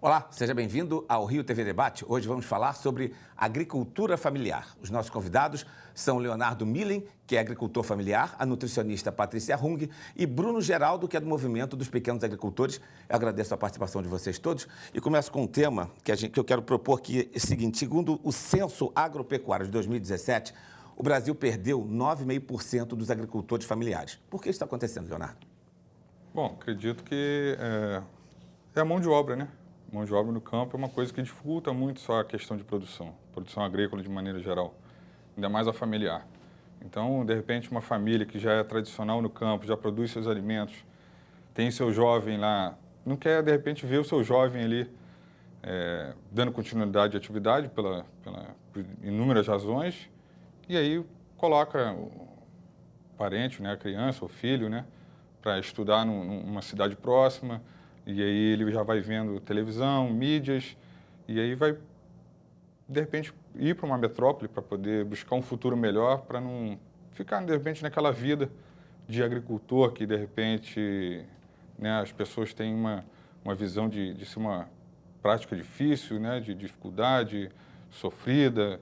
Olá, seja bem-vindo ao Rio TV Debate. Hoje vamos falar sobre agricultura familiar. Os nossos convidados são Leonardo Millen, que é agricultor familiar, a nutricionista Patrícia Hung e Bruno Geraldo, que é do Movimento dos Pequenos Agricultores. Eu agradeço a participação de vocês todos e começo com um tema que eu quero propor aqui, é o seguinte: segundo o Censo Agropecuário de 2017, o Brasil perdeu 9,5% dos agricultores familiares. Por que isso está acontecendo, Leonardo? Bom, acredito que é a mão de obra, né? Mão de obra no campo é uma coisa que dificulta muito só a questão de produção agrícola de maneira geral, ainda mais a familiar. Então, de repente, uma família que já é tradicional no campo, já produz seus alimentos, tem seu jovem lá, não quer, de repente, ver o seu jovem ali dando continuidade de atividade por inúmeras razões, e aí coloca o parente, né, a criança, o filho, né, para estudar numa cidade próxima, e aí ele já vai vendo televisão, mídias, e aí vai, de repente, ir para uma metrópole para poder buscar um futuro melhor, para não ficar, de repente, naquela vida de agricultor que, de repente, né, as pessoas têm uma visão de ser uma prática difícil, né, de dificuldade, sofrida,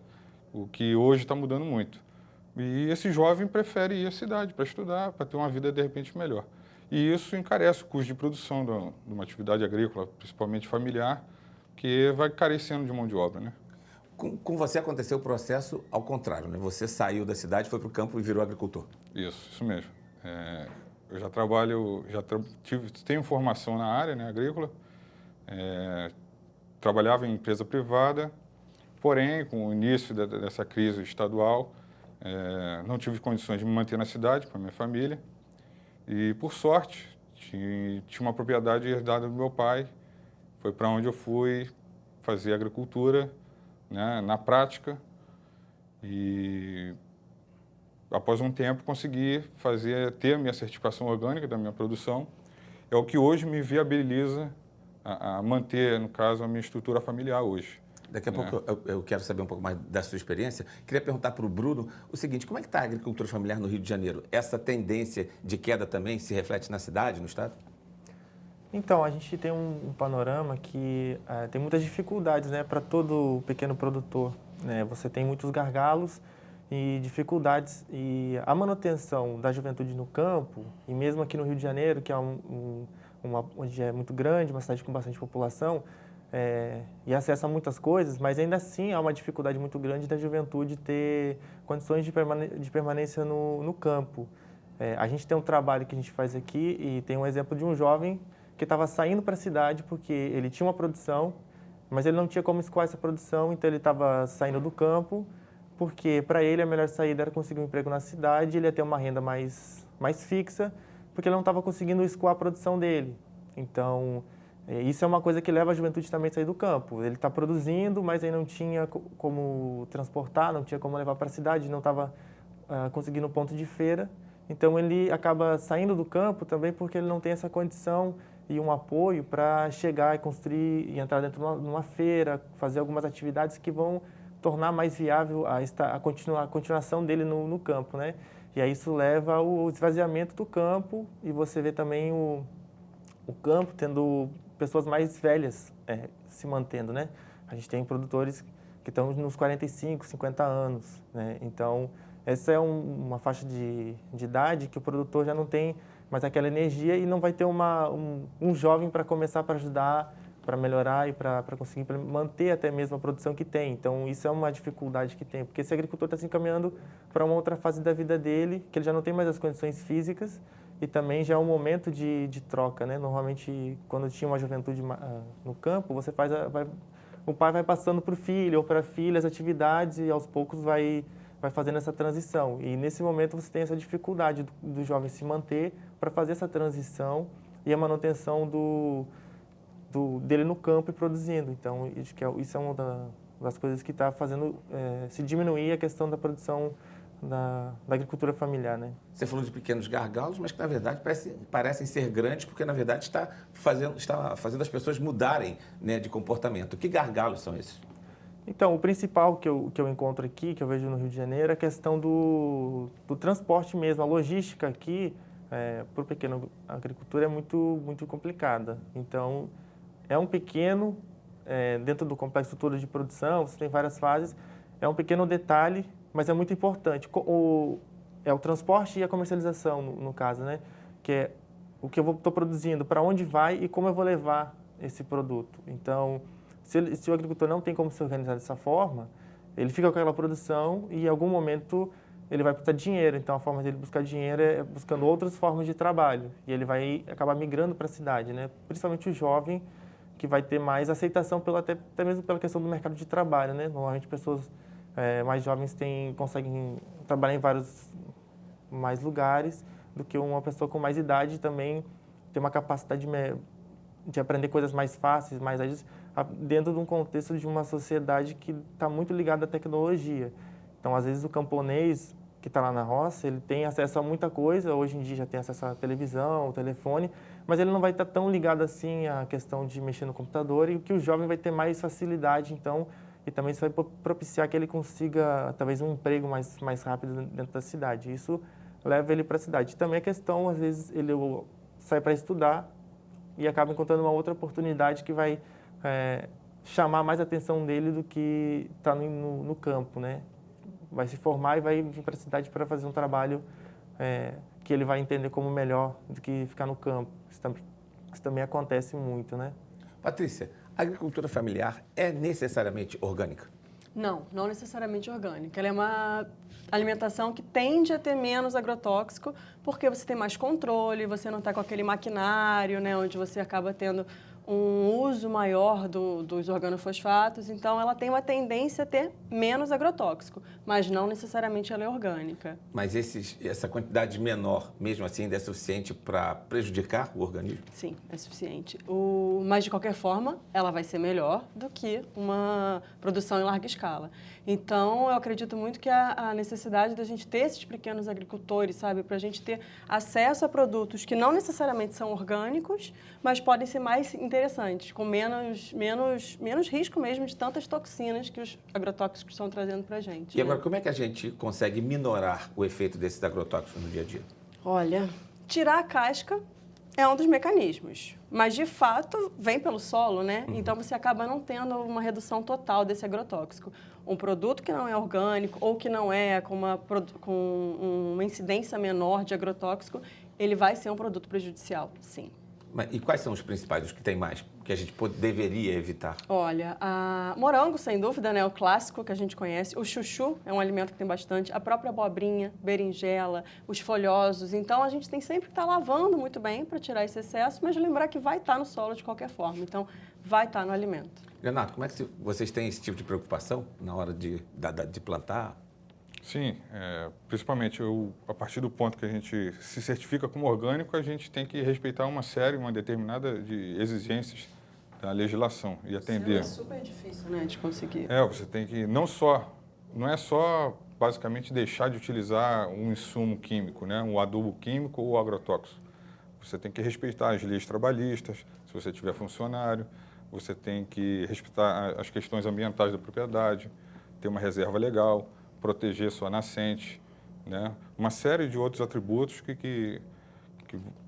o que hoje está mudando muito. E esse jovem prefere ir à cidade para estudar, para ter uma vida, de repente, melhor. E isso encarece o custo de produção de uma atividade agrícola, principalmente familiar, que vai carecendo de mão de obra, né? Com você aconteceu o processo ao contrário, né? Você saiu da cidade, foi para o campo e virou agricultor. Isso mesmo. Eu já trabalho, tenho formação na área, né, agrícola, trabalhava em empresa privada, porém, com o início dessa crise estadual, não tive condições de me manter na cidade com a minha família. E, por sorte, tinha uma propriedade herdada do meu pai. Foi para onde eu fui fazer agricultura, né, na prática. E, após um tempo, consegui ter a minha certificação orgânica da minha produção. É o que hoje me viabiliza a manter, no caso, a minha estrutura familiar hoje. Daqui a pouco eu quero saber um pouco mais da sua experiência. Queria perguntar para o Bruno o seguinte: como é que está a agricultura familiar no Rio de Janeiro? Essa tendência de queda também se reflete na cidade, no estado? Então, a gente tem um panorama que tem muitas dificuldades, né, para todo pequeno produtor, né? Você tem muitos gargalos e dificuldades, e a manutenção da juventude no campo, e mesmo aqui no Rio de Janeiro, que é onde é muito grande, uma cidade com bastante população, e acesso a muitas coisas, mas ainda assim há uma dificuldade muito grande da juventude ter condições de permanência no campo. A gente tem um trabalho que a gente faz aqui e tem um exemplo de um jovem que estava saindo para a cidade porque ele tinha uma produção, mas ele não tinha como escoar essa produção, então ele estava saindo do campo, porque para ele a melhor saída era conseguir um emprego na cidade, ele ia ter uma renda mais fixa, porque ele não estava conseguindo escoar a produção dele. Então, isso é uma coisa que leva a juventude também a sair do campo. Ele está produzindo, mas aí não tinha como transportar, não tinha como levar para a cidade, não estava conseguindo ponto de feira. Então, ele acaba saindo do campo também porque ele não tem essa condição e um apoio para chegar e construir e entrar dentro de uma feira, fazer algumas atividades que vão tornar mais viável a continuação dele no campo, né? E aí isso leva ao esvaziamento do campo, e você vê também o campo tendo pessoas mais velhas se mantendo, né? A gente tem produtores que estão nos 45, 50 anos, né? Então, essa é uma faixa de idade que o produtor já não tem mais aquela energia e não vai ter um jovem para começar, para ajudar, para melhorar e para conseguir manter até mesmo a produção que tem. Então, isso é uma dificuldade que tem, porque esse agricultor está se encaminhando para uma outra fase da vida dele, que ele já não tem mais as condições físicas, e também já é um momento de troca, né? Normalmente, quando tinha uma juventude no campo, o pai vai passando para o filho ou para a filha as atividades e aos poucos vai fazendo essa transição. E nesse momento você tem essa dificuldade do jovem se manter para fazer essa transição e a manutenção dele no campo e produzindo. Então, acho que isso é uma das coisas que está fazendo se diminuir a questão da produção da agricultura familiar, né? Você falou de pequenos gargalos, mas que na verdade parecem ser grandes, porque na verdade está fazendo as pessoas mudarem, né, de comportamento. Que gargalos são esses? Então, o principal que eu encontro aqui, que eu vejo no Rio de Janeiro, é a questão do transporte mesmo. A logística aqui, para o pequeno agricultor, é muito, muito complicada. Então, é um pequeno dentro do complexo todo de produção, você tem várias fases, é um pequeno detalhe, mas é muito importante. É o transporte e a comercialização, no caso, né? Que é o que eu estou produzindo, para onde vai e como eu vou levar esse produto. Então, se o agricultor não tem como se organizar dessa forma, ele fica com aquela produção e em algum momento ele vai precisar de dinheiro. Então, a forma dele buscar dinheiro é buscando outras formas de trabalho. E ele vai acabar migrando para a cidade, né? Principalmente o jovem, que vai ter mais aceitação, até mesmo pela questão do mercado de trabalho, né? Normalmente, pessoas mais jovens conseguem trabalhar em vários mais lugares do que uma pessoa com mais idade também tem uma capacidade de aprender coisas mais fáceis, mais ágeis, dentro de um contexto de uma sociedade que está muito ligada à tecnologia. Então, às vezes, o camponês que está lá na roça, ele tem acesso a muita coisa, hoje em dia já tem acesso à televisão, ao telefone, mas ele não vai estar tão ligado assim à questão de mexer no computador, e que o jovem vai ter mais facilidade, então, e também isso vai propiciar que ele consiga, talvez, um emprego mais rápido dentro da cidade. Isso leva ele para a cidade. Também a questão, às vezes, ele sai para estudar e acaba encontrando uma outra oportunidade que vai chamar mais a atenção dele do que está no campo, né? Vai se formar e vai vir para a cidade para fazer um trabalho que ele vai entender como melhor do que ficar no campo. Isso também acontece muito, né? Patrícia, a agricultura familiar é necessariamente orgânica? Não necessariamente orgânica. Ela é uma alimentação que tende a ter menos agrotóxico, porque você tem mais controle, você não está com aquele maquinário, né, onde você acaba tendo um uso maior dos organofosfatos. Então, ela tem uma tendência a ter menos agrotóxico, mas não necessariamente ela é orgânica. Mas essa quantidade menor, mesmo assim, ainda é suficiente para prejudicar o organismo? Sim, é suficiente. Mas, de qualquer forma, ela vai ser melhor do que uma produção em larga escala. Então, eu acredito muito que a necessidade da gente ter esses pequenos agricultores, sabe, para a gente ter acesso a produtos que não necessariamente são orgânicos, mas podem ser mais interessantes, com menos risco mesmo de tantas toxinas que os agrotóxicos estão trazendo para a gente. E agora, como é que a gente consegue minorar o efeito desses agrotóxicos no dia a dia? Olha, tirar a casca é um dos mecanismos, mas de fato vem pelo solo, né? Então você acaba não tendo uma redução total desse agrotóxico. Um produto que não é orgânico ou que não é com uma incidência menor de agrotóxico, ele vai ser um produto prejudicial, sim. E quais são os principais, os que tem mais, que a gente deveria evitar? Olha, morango, sem dúvida, né, o clássico que a gente conhece. O chuchu é um alimento que tem bastante. A própria abobrinha, berinjela, os folhosos. Então, a gente tem sempre que estar lavando muito bem para tirar esse excesso, mas lembrar que vai estar no solo de qualquer forma. Então, vai estar no alimento. Leonardo, como é que vocês têm esse tipo de preocupação na hora de plantar? Sim, principalmente a partir do ponto que a gente se certifica como orgânico, a gente tem que respeitar uma determinada de exigências da legislação e atender. Isso é super difícil, né, de conseguir. Você tem que não é só basicamente deixar de utilizar um insumo químico, né, um adubo químico ou agrotóxico. Você tem que respeitar as leis trabalhistas, se você tiver funcionário, você tem que respeitar as questões ambientais da propriedade, ter uma reserva legal, proteger sua nascente, né? Uma série de outros atributos que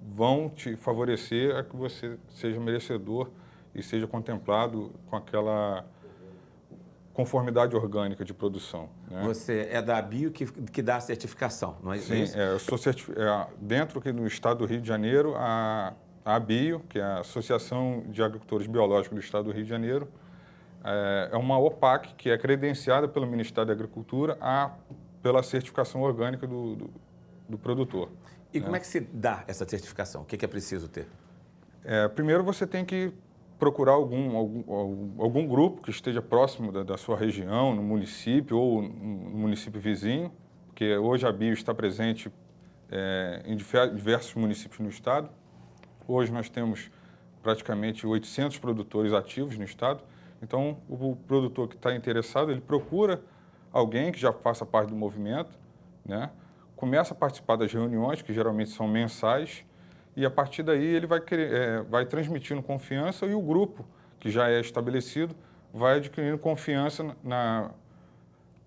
vão te favorecer a que você seja merecedor e seja contemplado com aquela conformidade orgânica de produção, né? Você é da ABIO que dá a certificação, não é isso? Sim, eu sou dentro aqui no estado do Rio de Janeiro, a ABIO, que é a Associação de Agricultores Biológicos do estado do Rio de Janeiro, é uma OPAC que é credenciada pelo Ministério da Agricultura pela certificação orgânica do produtor. E como é que se dá essa certificação? O que é preciso ter? Primeiro, você tem que procurar algum grupo que esteja próximo da sua região, no município ou no município vizinho, porque hoje a ABIO está presente em diversos municípios no estado. Hoje nós temos praticamente 800 produtores ativos no estado. Então, o produtor que está interessado, ele procura alguém que já faça parte do movimento, né? Começa a participar das reuniões, que geralmente são mensais, e a partir daí ele vai transmitindo confiança e o grupo, que já é estabelecido, vai adquirindo confiança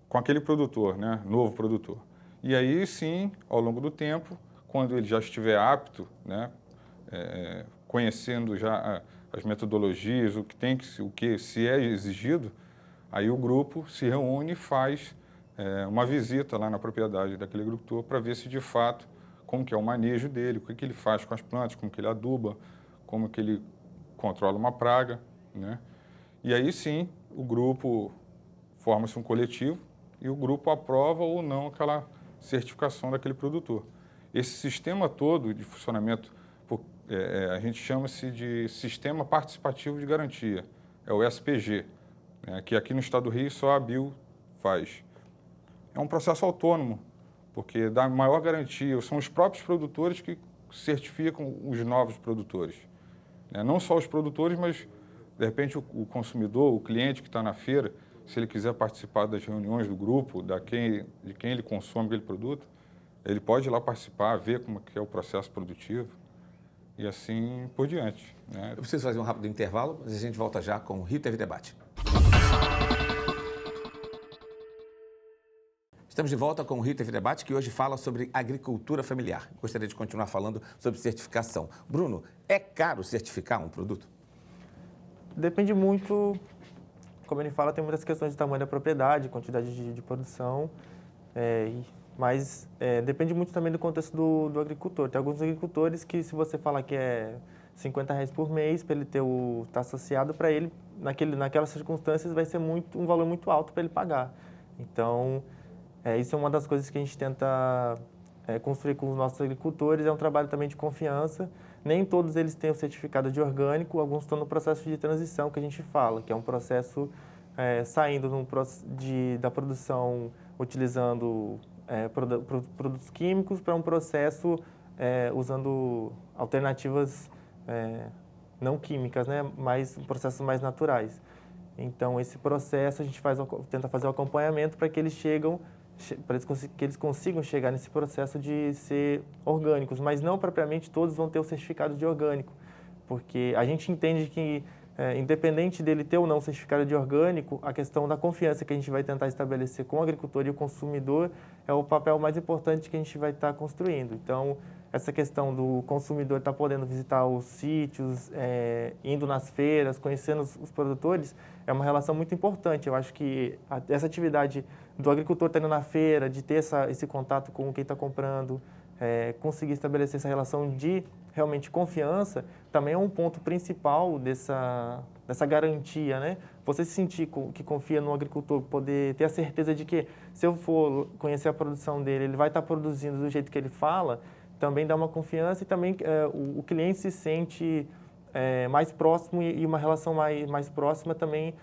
com aquele produtor, né? Novo produtor. E aí, sim, ao longo do tempo, quando ele já estiver apto, né? Conhecendo já as metodologias, o que se é exigido, aí o grupo se reúne e faz uma visita lá na propriedade daquele agricultor para ver se de fato, como que é o manejo dele, o que ele faz com as plantas, como que ele aduba, como que ele controla uma praga, né? E aí sim, o grupo forma-se um coletivo e o grupo aprova ou não aquela certificação daquele produtor. Esse sistema todo de funcionamento, a gente chama-se de Sistema Participativo de Garantia, é o SPG, né, que aqui no estado do Rio só a ABIL faz. É um processo autônomo, porque dá maior garantia, são os próprios produtores que certificam os novos produtores. Né? Não só os produtores, mas, de repente, o consumidor, o cliente que está na feira, se ele quiser participar das reuniões do grupo, de quem ele consome aquele produto, ele pode ir lá participar, ver como que é o processo produtivo e assim por diante. Né? Eu preciso fazer um rápido intervalo, mas a gente volta já com o Rio TV Debate. Estamos de volta com o Rio TV Debate, que hoje fala sobre agricultura familiar. Gostaria de continuar falando sobre certificação. Bruno, é caro certificar um produto? Depende muito, como ele fala, tem muitas questões de tamanho da propriedade, quantidade de produção, mas depende muito também do contexto do agricultor. Tem alguns agricultores que, se você falar que é R$50 por mês, para ele estar associado, para ele, naquelas circunstâncias, vai ser um valor muito alto para ele pagar. Então, isso é uma das coisas que a gente tenta construir com os nossos agricultores, é um trabalho também de confiança. Nem todos eles têm o certificado de orgânico, alguns estão no processo de transição que a gente fala, que é um processo saindo da produção utilizando produtos químicos para um processo usando alternativas não químicas, né, mas processos mais naturais. Então, esse processo a gente tenta fazer o acompanhamento para que eles consigam chegar nesse processo de ser orgânicos, mas não propriamente todos vão ter o certificado de orgânico, porque a gente entende que, independente dele ter ou não o certificado de orgânico, a questão da confiança que a gente vai tentar estabelecer com o agricultor e o consumidor é o papel mais importante que a gente vai estar construindo. Então, essa questão do consumidor estar podendo visitar os sítios, indo nas feiras, conhecendo os produtores, é uma relação muito importante. Eu acho que essa atividade do agricultor estar indo na feira, de ter esse contato com quem está comprando, conseguir estabelecer essa relação de realmente confiança, também é um ponto principal dessa garantia, né? Você se sentir que confia no agricultor, poder ter a certeza de que, se eu for conhecer a produção dele, ele vai estar produzindo do jeito que ele fala, também dá uma confiança e também o cliente se sente mais próximo e uma relação mais próxima também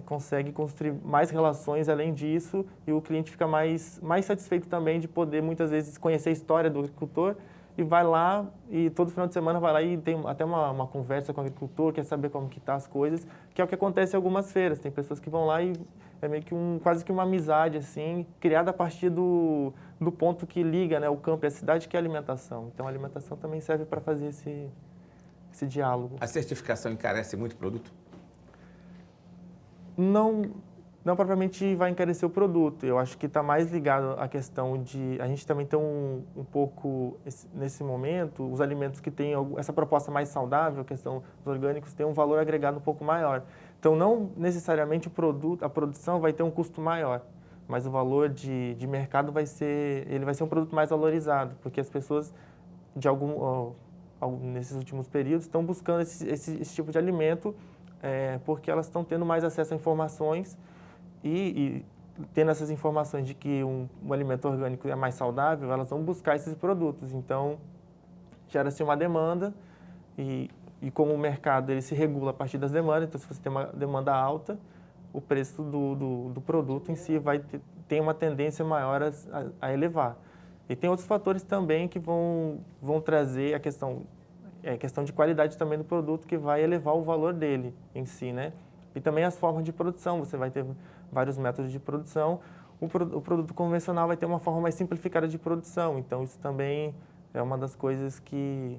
consegue construir mais relações além disso e o cliente fica mais satisfeito também de poder muitas vezes conhecer a história do agricultor e vai lá e todo final de semana vai lá e tem até uma conversa com o agricultor, quer saber como que tá as coisas, que é o que acontece em algumas feiras. Tem pessoas que vão lá e é meio que quase que uma amizade assim, criada a partir do ponto que liga, né, o campo e a cidade, que é a alimentação. Então a alimentação também serve para fazer esse diálogo. A certificação encarece muito o produto? Não propriamente vai encarecer o produto. Eu acho que está mais ligado à questão de... A gente também tem um pouco, nesse momento, os alimentos que têm essa proposta mais saudável, a questão dos orgânicos, tem um valor agregado um pouco maior. Então, não necessariamente a produção vai ter um custo maior, mas o valor de mercado vai ser um produto mais valorizado, porque as pessoas, nesses últimos períodos, estão buscando esse tipo de alimento porque elas estão tendo mais acesso a informações e tendo essas informações de que um alimento orgânico é mais saudável, elas vão buscar esses produtos. Então, gera-se uma demanda e como o mercado ele se regula a partir das demandas, então se você tem uma demanda alta, o preço do produto em si tem uma tendência maior a elevar. E tem outros fatores também que vão trazer a questão de qualidade também do produto, que vai elevar o valor dele em si, né? E também as formas de produção, você vai ter vários métodos de produção. O produto convencional vai ter uma forma mais simplificada de produção, então isso também é uma das coisas que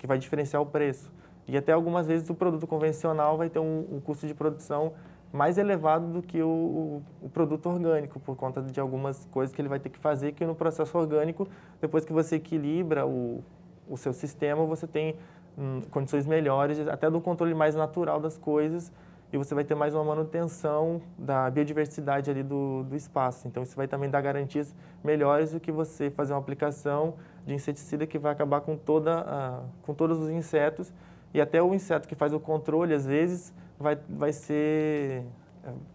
vai diferenciar o preço. E até algumas vezes o produto convencional vai ter um custo de produção mais elevado do que o produto orgânico, por conta de algumas coisas que ele vai ter que fazer, que no processo orgânico, depois que você equilibra o seu sistema, você tem condições melhores, até do controle mais natural das coisas, e você vai ter mais uma manutenção da biodiversidade ali do espaço. Então, isso vai também dar garantias melhores do que você fazer uma aplicação de inseticida que vai acabar com todos os insetos, e até o inseto que faz o controle, às vezes, vai ser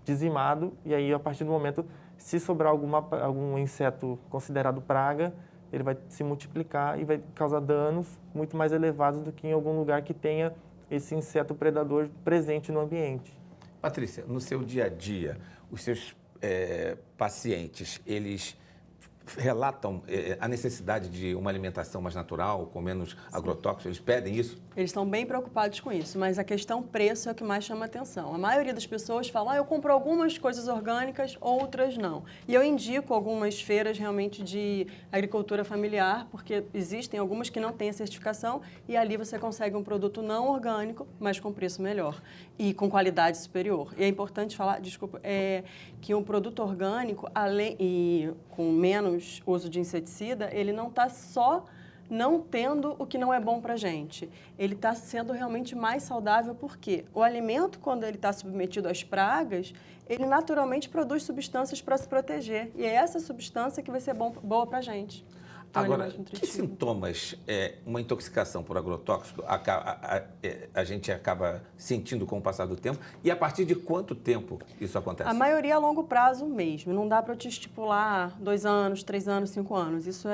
dizimado, e aí, a partir do momento, se sobrar algum inseto considerado praga, ele vai se multiplicar e vai causar danos muito mais elevados do que em algum lugar que tenha esse inseto predador presente no ambiente. Patrícia, no seu dia a dia, os seus pacientes, eles relatam a necessidade de uma alimentação mais natural, com menos agrotóxicos? Eles pedem isso? Eles estão bem preocupados com isso, mas a questão preço é o que mais chama atenção. A maioria das pessoas fala, eu compro algumas coisas orgânicas, outras não. E eu indico algumas feiras realmente de agricultura familiar, porque existem algumas que não têm a certificação e ali você consegue um produto não orgânico, mas com preço melhor e com qualidade superior. E é importante falar, que um produto orgânico, além e com menos uso de inseticida, ele não está só não tendo o que não é bom para a gente. Ele está sendo realmente mais saudável porque o alimento, quando ele está submetido às pragas, ele naturalmente produz substâncias para se proteger. E é essa substância que vai ser boa para a gente. Então, agora, que sintomas uma intoxicação por agrotóxico a gente acaba sentindo com o passar do tempo? E a partir de quanto tempo isso acontece? A maioria a longo prazo mesmo. Não dá para eu te estipular 2 anos, 3 anos, 5 anos. Isso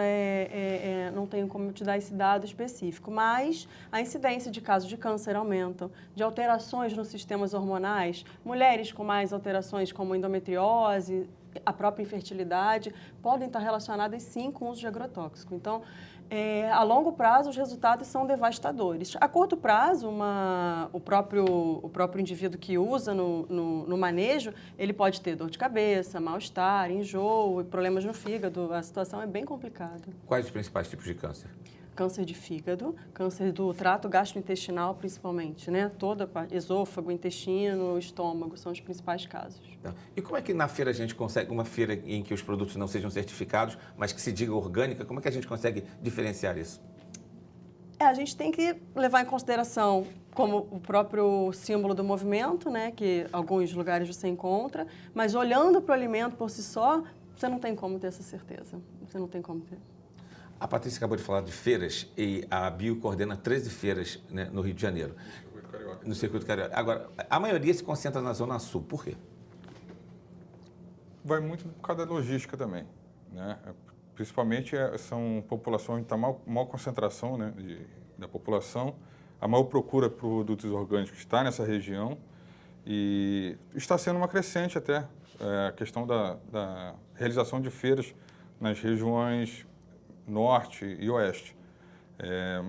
não tenho como te dar esse dado específico. Mas a incidência de casos de câncer aumentam, de alterações nos sistemas hormonais, mulheres com mais alterações como endometriose, a própria infertilidade, podem estar relacionadas, sim, com o uso de agrotóxico. Então, a longo prazo, os resultados são devastadores. A curto prazo, o próprio indivíduo que usa no manejo, ele pode ter dor de cabeça, mal-estar, enjoo, problemas no fígado. A situação é bem complicada. Quais os principais tipos de câncer? Câncer de fígado, câncer do trato gastrointestinal, principalmente, né? Toda esôfago, intestino, estômago são os principais casos. E como é que na feira a gente consegue, uma feira em que os produtos não sejam certificados, mas que se diga orgânica, como é que a gente consegue diferenciar isso? A gente tem que levar em consideração como o próprio símbolo do movimento, né? Que alguns lugares você encontra, mas olhando para o alimento por si só, você não tem como ter essa certeza. Você não tem como ter. A Patrícia acabou de falar de feiras e a Bio coordena 13 feiras, né, no Rio de Janeiro. No Circuito Carioca. Agora, a maioria se concentra na Zona Sul. Por quê? Vai muito por causa da logística também, né? Principalmente são populações que tem maior concentração, né, da população. A maior procura por produtos orgânicos está nessa região e está sendo uma crescente até a questão da realização de feiras nas regiões norte e oeste.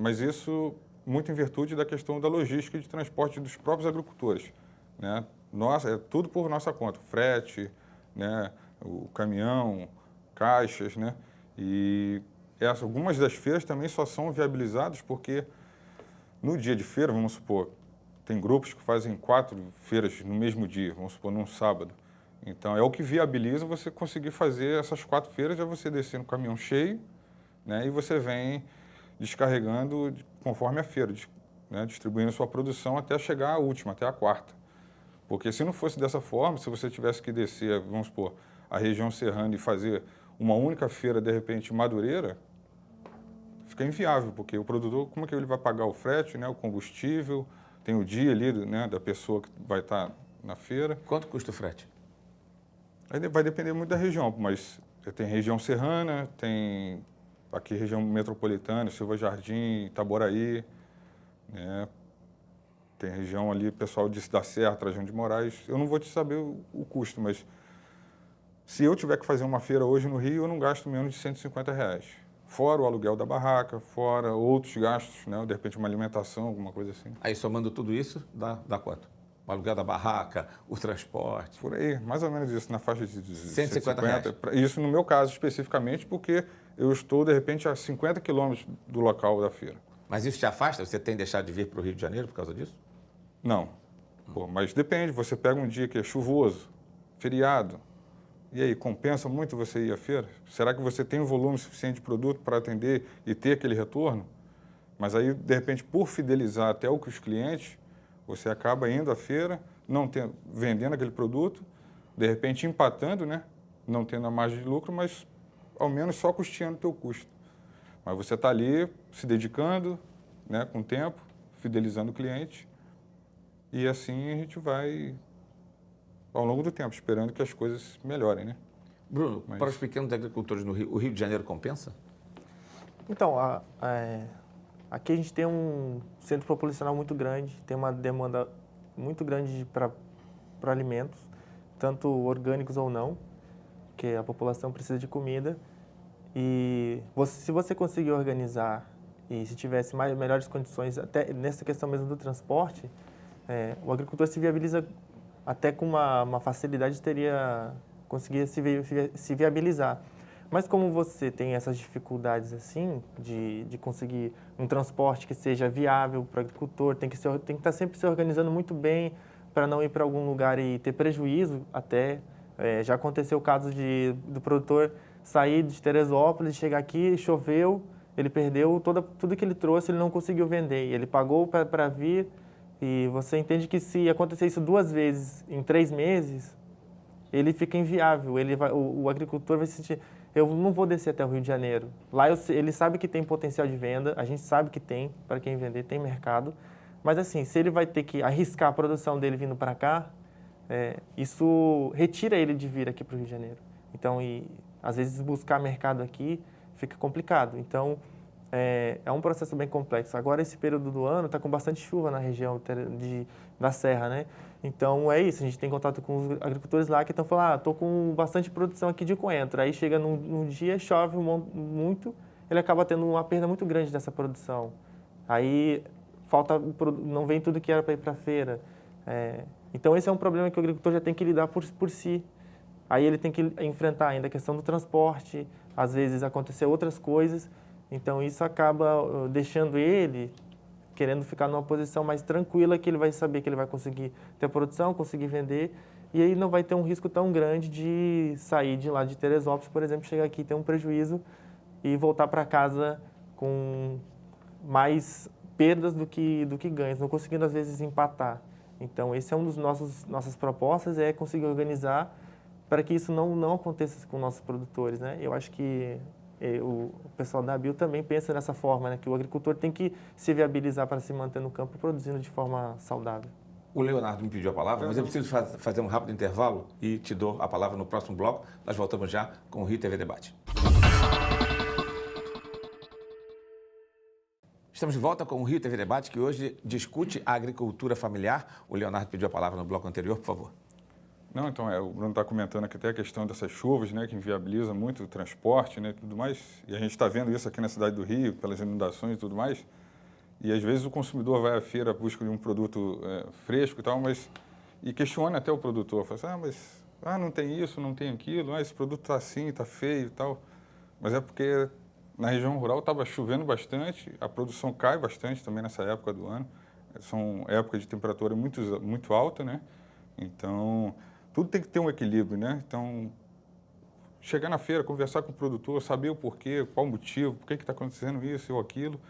Mas isso muito em virtude da questão da logística de transporte dos próprios agricultores, né? É tudo por nossa conta, frete, né? O caminhão, caixas, né? E algumas das feiras também só são viabilizadas porque no dia de feira, vamos supor, tem grupos que fazem 4 feiras no mesmo dia, vamos supor, num sábado. Então, é o que viabiliza você conseguir fazer essas 4 feiras, é você descer no caminhão cheio, né, e você vem descarregando conforme a feira, né, distribuindo a sua produção até chegar à última, até a 4ª. Porque se não fosse dessa forma, se você tivesse que descer, vamos supor, a região serrana e fazer uma única feira, de repente, Madureira, fica inviável, porque o produtor, como é que ele vai pagar o frete, né, o combustível, tem o dia ali, né, da pessoa que vai estar na feira. Quanto custa o frete? Aí vai depender muito da região, mas tem região serrana, tem aqui região metropolitana, Silva Jardim, Itaboraí, né? Tem região ali, pessoal da Serra, Trajano de Moraes. Eu não vou te saber o custo, mas se eu tiver que fazer uma feira hoje no Rio, eu não gasto menos de R$150. Fora o aluguel da barraca, fora outros gastos, né? De repente uma alimentação, alguma coisa assim. Aí somando tudo isso, dá quanto? O aluguel da barraca, o transporte? Por aí, mais ou menos isso, na faixa de R$150. Isso no meu caso especificamente, porque eu estou, de repente, a 50 quilômetros do local da feira. Mas isso te afasta? Você tem deixado de vir para o Rio de Janeiro por causa disso? Não. Pô, mas depende, você pega um dia que é chuvoso, feriado, e aí, compensa muito você ir à feira? Será que você tem um volume suficiente de produto para atender e ter aquele retorno? Mas aí, de repente, por fidelizar até os clientes, você acaba indo à feira, vendendo aquele produto, de repente empatando, né? Não tendo a margem de lucro, mas ao menos só custeando o teu custo. Mas você está ali se dedicando, né, com o tempo, fidelizando o cliente, e assim a gente vai, ao longo do tempo, esperando que as coisas melhorem, né? Bruno, para os pequenos agricultores no Rio, o Rio de Janeiro compensa? Então, aqui a gente tem um centro populacional muito grande, tem uma demanda muito grande para alimentos, tanto orgânicos ou não, que a população precisa de comida. E se você conseguir organizar e se tivesse melhores condições, até nessa questão mesmo do transporte, o agricultor se viabiliza até com uma facilidade, conseguiria se viabilizar. Mas como você tem essas dificuldades assim, de conseguir um transporte que seja viável para o agricultor, tem que estar sempre se organizando muito bem para não ir para algum lugar e ter prejuízo até. Já aconteceu o caso do produtor sair de Teresópolis, chegar aqui, choveu, ele perdeu tudo que ele trouxe, ele não conseguiu vender. Ele pagou para vir e você entende que se acontecer isso 2 vezes em 3 meses, ele fica inviável. O agricultor vai se sentir, eu não vou descer até o Rio de Janeiro. Lá ele sabe que tem potencial de venda, a gente sabe que tem, para quem vender, tem mercado. Mas assim, se ele vai ter que arriscar a produção dele vindo para cá, isso retira ele de vir aqui para o Rio de Janeiro. Então, às vezes buscar mercado aqui fica complicado. Então, é um processo bem complexo. Agora, esse período do ano está com bastante chuva na região da Serra, né? Então, é isso. A gente tem contato com os agricultores lá que estão falando, estou com bastante produção aqui de coentro. Aí chega num dia, chove muito, ele acaba tendo uma perda muito grande dessa produção. Aí, não vem tudo que era para ir para a feira. Então, esse é um problema que o agricultor já tem que lidar por si. Aí ele tem que enfrentar ainda a questão do transporte, às vezes acontecer outras coisas, então isso acaba deixando ele querendo ficar numa posição mais tranquila, que ele vai saber que ele vai conseguir ter produção, conseguir vender, e aí não vai ter um risco tão grande de sair de lá de Teresópolis, por exemplo, chegar aqui e ter um prejuízo e voltar para casa com mais perdas do que ganhos, não conseguindo às vezes empatar. Então esse é um dos nossas propostas, é conseguir organizar para que isso não aconteça com nossos produtores, né? Eu acho que o pessoal da ABIL também pensa dessa forma, né? Que o agricultor tem que se viabilizar para se manter no campo produzindo de forma saudável. O Leonardo me pediu a palavra, mas eu preciso fazer um rápido intervalo e te dou a palavra no próximo bloco. Nós voltamos já com o Rio TV Debate. Estamos de volta com o Rio TV Debate, que hoje discute a agricultura familiar. O Leonardo pediu a palavra no bloco anterior, por favor. Não, então, o Bruno está comentando aqui até a questão dessas chuvas, né, que inviabiliza muito o transporte, né, tudo mais. E a gente está vendo isso aqui na cidade do Rio, pelas inundações e tudo mais. E às vezes o consumidor vai à feira à busca de um produto fresco e tal, e questiona até o produtor. Fala assim, mas não tem isso, não tem aquilo, esse produto está assim, está feio e tal. Mas é porque na região rural estava chovendo bastante, a produção cai bastante também nessa época do ano. São épocas de temperatura muito alta, né? Então, tudo tem que ter um equilíbrio, né? Então, chegar na feira, conversar com o produtor, saber o porquê, qual o motivo, por que está acontecendo isso ou aquilo,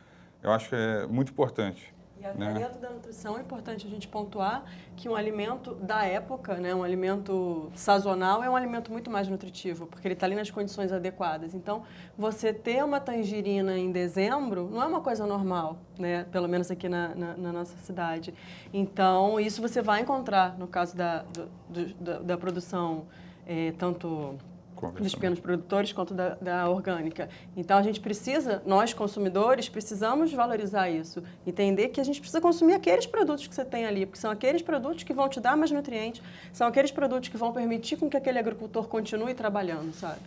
eu acho que é muito importante. E até dentro da nutrição é importante a gente pontuar que um alimento da época, né, um alimento sazonal, é um alimento muito mais nutritivo, porque ele está ali nas condições adequadas. Então, você ter uma tangerina em dezembro não é uma coisa normal, né, pelo menos aqui na nossa cidade. Então, isso você vai encontrar no caso da produção, tanto dos pequenos produtores quanto da orgânica. Então, a gente precisa, nós consumidores, precisamos valorizar isso. Entender que a gente precisa consumir aqueles produtos que você tem ali, porque são aqueles produtos que vão te dar mais nutrientes, são aqueles produtos que vão permitir com que aquele agricultor continue trabalhando, sabe?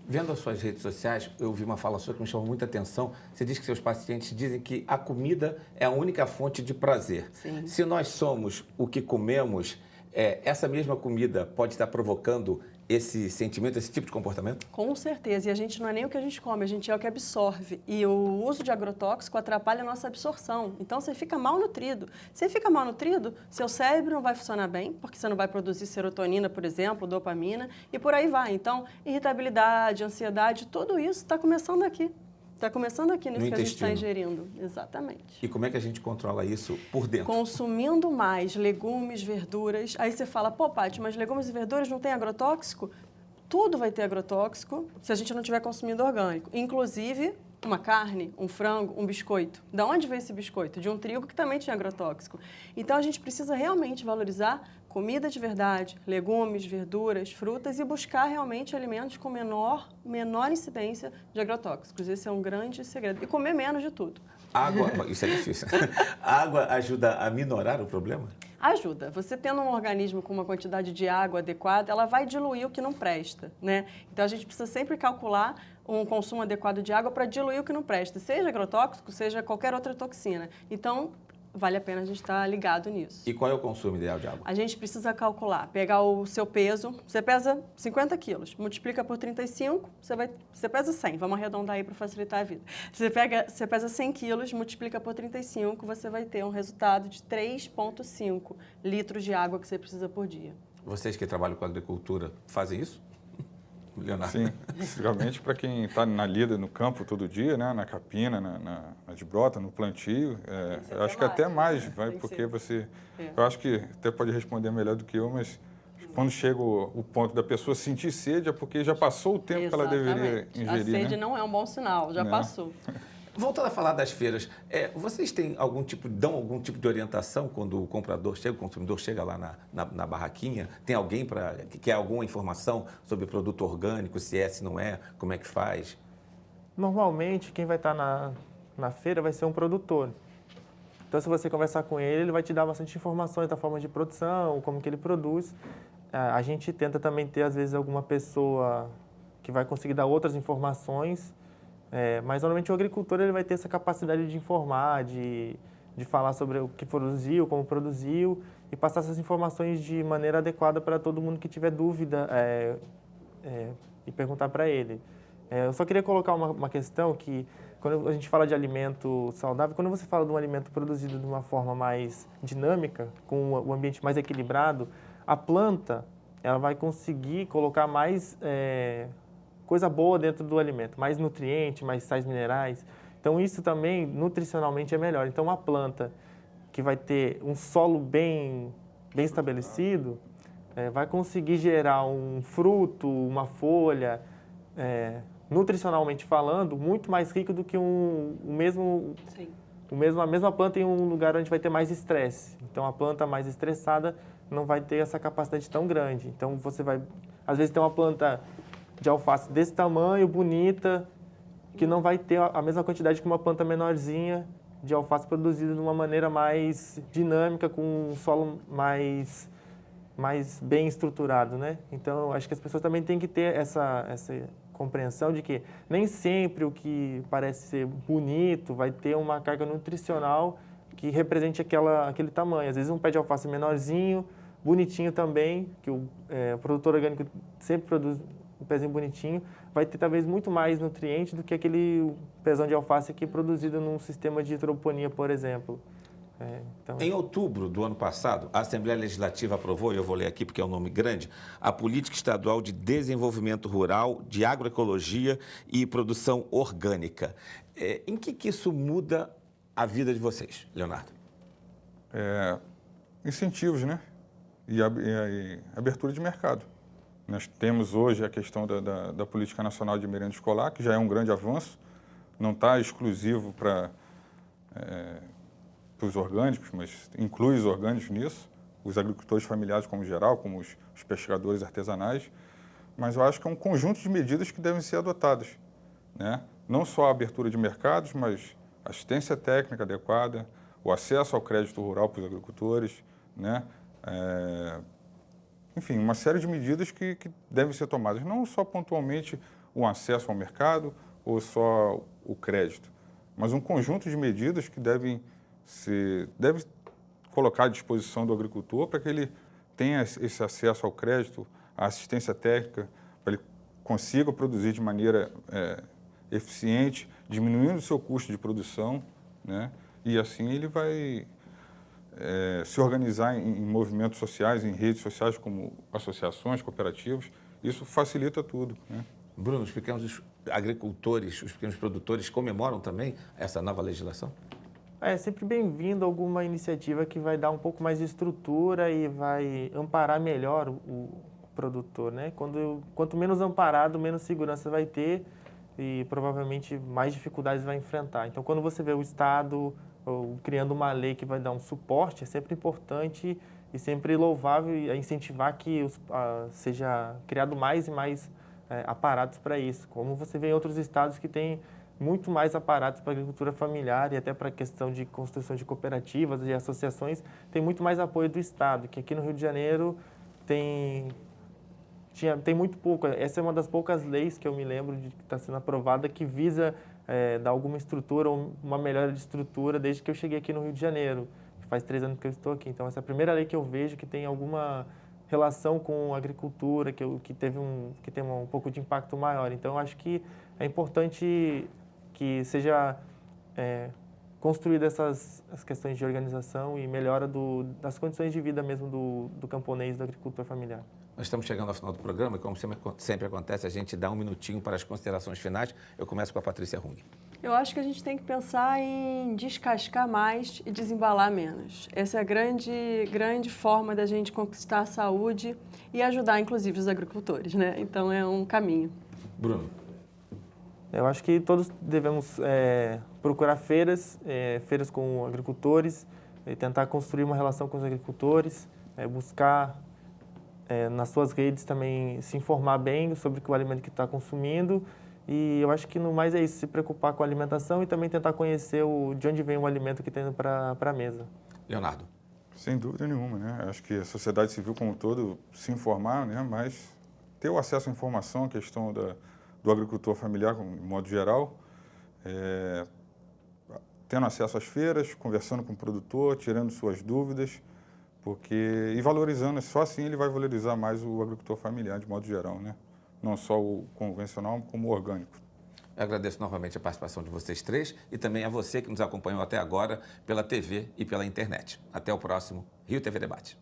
Vendo as suas redes sociais, eu vi uma fala sua que me chamou muita atenção. Você diz que seus pacientes dizem que a comida é a única fonte de prazer. Sim. Se nós somos o que comemos, essa mesma comida pode estar provocando esse sentimento, esse tipo de comportamento? Com certeza. E a gente não é nem o que a gente come, a gente é o que absorve. E o uso de agrotóxico atrapalha a nossa absorção. Então, você fica mal nutrido. Se fica mal nutrido, seu cérebro não vai funcionar bem, porque você não vai produzir serotonina, por exemplo, dopamina, e por aí vai. Então, irritabilidade, ansiedade, tudo isso está começando aqui. Está começando aqui nisso No que a gente está intestino. ingerindo. Exatamente. E como é que a gente controla isso por dentro? Consumindo mais legumes, verduras. Aí você fala, pô, Paty, mas legumes e verduras não tem agrotóxico? Tudo vai ter agrotóxico se a gente não estiver consumindo orgânico. Inclusive, uma carne, um frango, um biscoito. Da onde veio esse biscoito? De um trigo que também tinha agrotóxico. Então, a gente precisa realmente valorizar comida de verdade, legumes, verduras, frutas e buscar realmente alimentos com menor incidência de agrotóxicos. Esse é um grande segredo. E comer menos de tudo. Água, isso é difícil. A água ajuda a minorar o problema? Ajuda. Você tendo um organismo com uma quantidade de água adequada, ela vai diluir o que não presta, né? Então, a gente precisa sempre calcular um consumo adequado de água para diluir o que não presta, seja agrotóxico, seja qualquer outra toxina. Então, vale a pena a gente estar ligado nisso. E qual é o consumo ideal de água? A gente precisa calcular, pegar o seu peso, você pesa 50 quilos, multiplica por 35, você pesa 100, vamos arredondar aí para facilitar a vida. Você pesa 100 quilos, multiplica por 35, você vai ter um resultado de 3,5 litros de água que você precisa por dia. Vocês que trabalham com agricultura fazem isso? Leonardo? Sim, especificamente para quem está na lida, no campo todo dia, né? Na capina, na de brota, no plantio. Eu acho que até mais, vai, porque você... Eu acho que até pode responder melhor do que eu, mas quando chega o ponto da pessoa sentir sede é porque já passou o tempo que ela deveria ingerir. A sede né? não é um bom sinal, já passou. Voltando a falar das feiras, vocês têm dão algum tipo de orientação quando o comprador chega, o consumidor chega lá na barraquinha? Tem alguém que quer alguma informação sobre produto orgânico, se é, se não é, como é que faz? Normalmente, quem vai estar na feira vai ser um produtor. Então, se você conversar com ele, ele vai te dar bastante informações da forma de produção, como que ele produz. A gente tenta também ter, às vezes, alguma pessoa que vai conseguir dar outras informações, mas normalmente o agricultor ele vai ter essa capacidade de informar, de falar sobre o que produziu, como produziu e passar essas informações de maneira adequada para todo mundo que tiver dúvida e perguntar para ele. Eu só queria colocar uma questão que, quando a gente fala de alimento saudável, quando você fala de um alimento produzido de uma forma mais dinâmica, com o ambiente mais equilibrado, a planta ela vai conseguir colocar mais coisa boa dentro do alimento, mais nutriente, mais sais minerais. Então, isso também, nutricionalmente, é melhor. Então, uma planta que vai ter um solo bem estabelecido, vai conseguir gerar um fruto, uma folha, nutricionalmente falando, muito mais rico do que a mesma planta em um lugar onde vai ter mais estresse. Então, a planta mais estressada não vai ter essa capacidade tão grande. Então, você vai, às vezes, ter uma planta de alface desse tamanho, bonita, que não vai ter a mesma quantidade que uma planta menorzinha de alface produzida de uma maneira mais dinâmica, com um solo mais bem estruturado, né? Então, acho que as pessoas também têm que ter essa compreensão de que nem sempre o que parece ser bonito vai ter uma carga nutricional que represente aquele tamanho. Às vezes, um pé de alface menorzinho, bonitinho também, que o produtor orgânico sempre produz um pezinho bonitinho, vai ter talvez muito mais nutriente do que aquele pezão de alface aqui produzido num sistema de hidroponia, por exemplo. Em outubro do ano passado, a Assembleia Legislativa aprovou, e eu vou ler aqui porque é um nome grande, a Política Estadual de Desenvolvimento Rural, de Agroecologia e Produção Orgânica. Em que isso muda a vida de vocês, Leonardo? Incentivos, né? E abertura de mercado. Nós temos hoje a questão da Política Nacional de Merenda Escolar, que já é um grande avanço, não está exclusivo para os orgânicos, mas inclui os orgânicos nisso, os agricultores familiares como geral, como os pescadores artesanais, mas eu acho que é um conjunto de medidas que devem ser adotadas, né? Não só a abertura de mercados, mas assistência técnica adequada, o acesso ao crédito rural para os agricultores, né? Enfim, uma série de medidas que devem ser tomadas, não só pontualmente o acesso ao mercado ou só o crédito, mas um conjunto de medidas que deve colocar à disposição do agricultor para que ele tenha esse acesso ao crédito, à assistência técnica, para ele consiga produzir de maneira eficiente, diminuindo o seu custo de produção, né? E assim ele vai se organizar em movimentos sociais, em redes sociais como associações, cooperativas. Isso facilita tudo, né? Bruno, os pequenos agricultores, os pequenos produtores comemoram também essa nova legislação? É sempre bem-vindo alguma iniciativa que vai dar um pouco mais de estrutura e vai amparar melhor o produtor, né? Quanto menos amparado, menos segurança vai ter e provavelmente mais dificuldades vai enfrentar. Então, quando você vê o Estado criando uma lei que vai dar um suporte, é sempre importante e sempre louvável e incentivar que seja criado mais e mais aparatos para isso. Como você vê em outros estados que têm muito mais aparatos para a agricultura familiar e até para a questão de construção de cooperativas e associações, tem muito mais apoio do Estado, que aqui no Rio de Janeiro tem muito pouco. Essa é uma das poucas leis que eu me lembro de que está sendo aprovada que visa dar alguma estrutura ou uma melhora de estrutura desde que eu cheguei aqui no Rio de Janeiro. Faz 3 anos que eu estou aqui. Então, essa é a primeira lei que eu vejo que tem alguma relação com a agricultura, que tem um pouco de impacto maior. Então, eu acho que é importante que seja construída as questões de organização e melhora das condições de vida mesmo do camponês, do agricultor familiar. Nós estamos chegando ao final do programa e, como sempre acontece, a gente dá um minutinho para as considerações finais. Eu começo com a Patrícia Rung. Eu acho que a gente tem que pensar em descascar mais e desembalar menos. Essa é a grande forma da gente conquistar a saúde e ajudar, inclusive, os agricultores, né? Então, é um caminho. Bruno. Eu acho que todos devemos procurar feiras com agricultores, tentar construir uma relação com os agricultores, buscar nas suas redes também se informar bem sobre o alimento que está consumindo. E eu acho que no mais é isso, se preocupar com a alimentação e também tentar conhecer de onde vem o alimento que tem para a mesa. Leonardo. Sem dúvida nenhuma, né? Acho que a sociedade civil como um todo se informar, né? Mas ter o acesso à informação, a questão do agricultor familiar, de modo geral, tendo acesso às feiras, conversando com o produtor, tirando suas dúvidas, e valorizando, só assim ele vai valorizar mais o agricultor familiar, de modo geral, né? Não só o convencional, como o orgânico. Eu agradeço novamente a participação de vocês três e também a você que nos acompanhou até agora pela TV e pela internet. Até o próximo Rio TV Debate.